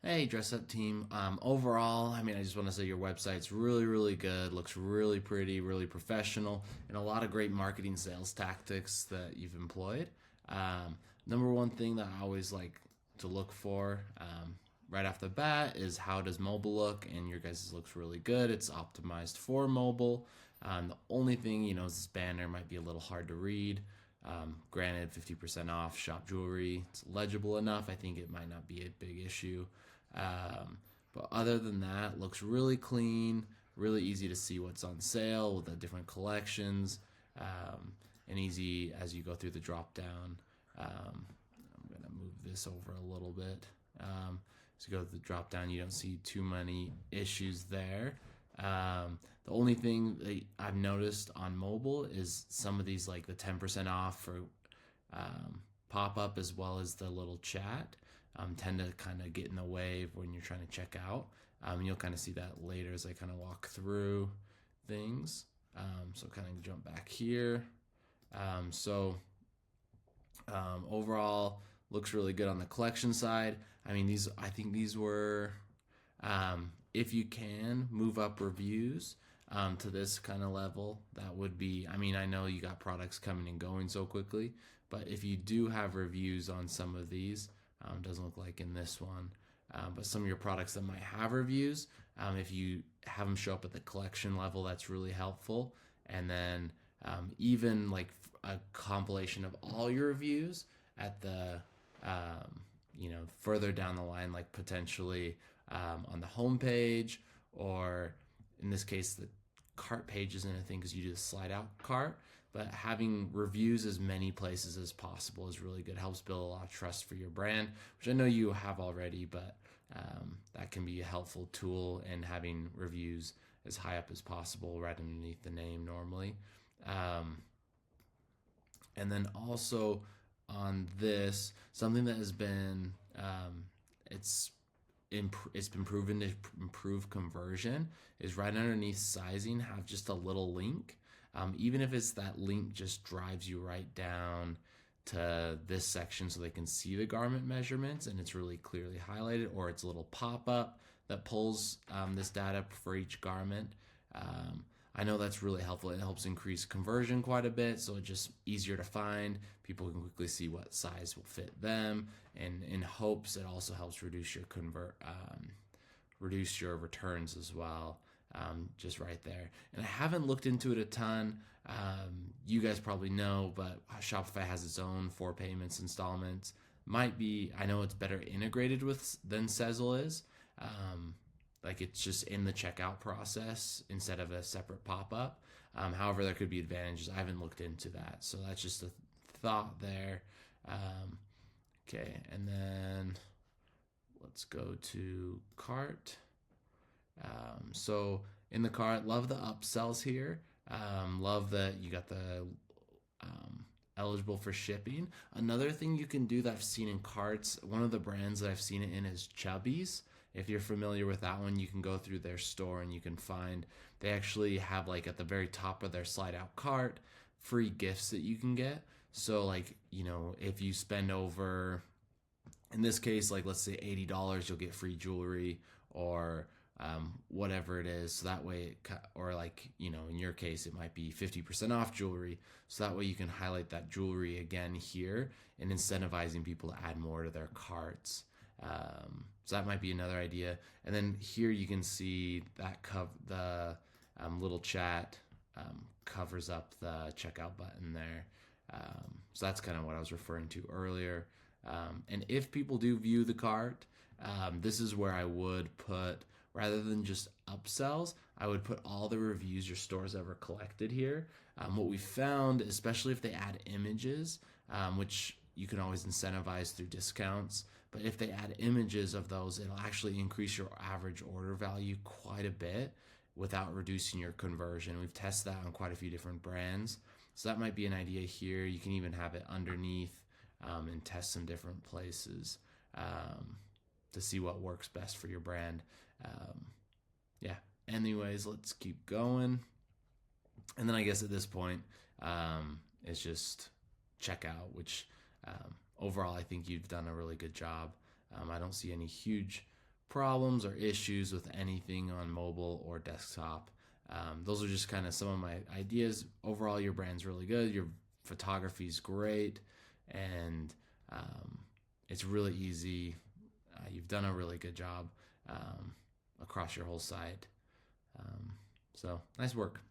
Hey, Dress Up Team. Overall, I just want to say your website's really, really good. Looks really pretty, really professional, and a lot of great marketing sales tactics that you've employed. Number one thing that I always like to look for right off the bat is how does mobile look, and your guys' looks really good. It's optimized for mobile. The only thing, is this banner might be a little hard to read. Granted, 50% off shop jewelry. It's legible enough. I think it might not be a big issue. But other than that, looks really clean, really easy to see what's on sale with the different collections, and easy as you go through the drop down. I'm going to move this over a little bit. As you go to the drop down, you don't see too many issues there. The only thing that I've noticed on mobile is some of these, like the 10% off for pop up as well as the little chat, tend to kind of get in the way when you're trying to check out. And you'll kind of see that later as I kind of walk through things. So kind of jump back here. So overall, looks really good on the collection side. I think these were, if you can move up reviews to this kind of level, that would be, I know you got products coming and going so quickly, but if you do have reviews on some of these, doesn't look like in this one, but some of your products that might have reviews, if you have them show up at the collection level, that's really helpful. And then even like a compilation of all your reviews at the further down the line, like potentially on the home page, or in this case the cart page isn't a thing because you just slide out cart, but having reviews as many places as possible is really good. Helps build a lot of trust for your brand, which I know you have already, but that can be a helpful tool, and having reviews as high up as possible right underneath the name normally. And then also on this, something that has been it's it's been proven to improve conversion is right underneath sizing, have just a little link. Even if it's that link just drives you right down to this section so they can see the garment measurements and it's really clearly highlighted, or it's a little pop-up that pulls this data for each garment. I know that's really helpful. It helps increase conversion quite a bit, so it's just easier to find. People can quickly see what size will fit them, and in hopes it also helps reduce your returns as well. Just right there. And I haven't looked into it a ton. You guys probably know, but Shopify has its own 4 payments installments. Might be, I know it's better integrated with than Sezzle is. Like it's just in the checkout process instead of a separate pop-up. However, there could be advantages. I haven't looked into that, so that's just a thought there. Okay, and then let's go to cart. So in the cart, love the upsells here. Love that you got the eligible for shipping. Another thing you can do that I've seen in carts, one of the brands that I've seen it in is Chubbies. If you're familiar with that one, you can go through their store and you can find, they actually have like at the very top of their slide out cart, free gifts that you can get. So like, if you spend over, in this case, like let's say $80, you'll get free jewelry, or whatever it is. So that way, or like, in your case, it might be 50% off jewelry. So that way you can highlight that jewelry again here and incentivizing people to add more to their carts. So that might be another idea. And then here you can see that the little chat covers up the checkout button there. So that's kind of what I was referring to earlier. And if people do view the cart, this is where I would put, rather than just upsells, I would put all the reviews your store's ever collected here. What we found, especially if they add images, which you can always incentivize through discounts, but if they add images of those, it'll actually increase your average order value quite a bit without reducing your conversion. We've tested that on quite a few different brands. So that might be an idea here. You can even have it underneath and test some different places to see what works best for your brand. Yeah. Anyways, let's keep going. And then I guess at this point, it's just checkout, which overall I think you've done a really good job. I don't see any huge problems or issues with anything on mobile or desktop. Those are just kind of some of my ideas. Overall, your brand's really good. Your photography is great, and it's really easy. You've done a really good job across your whole site. So nice work.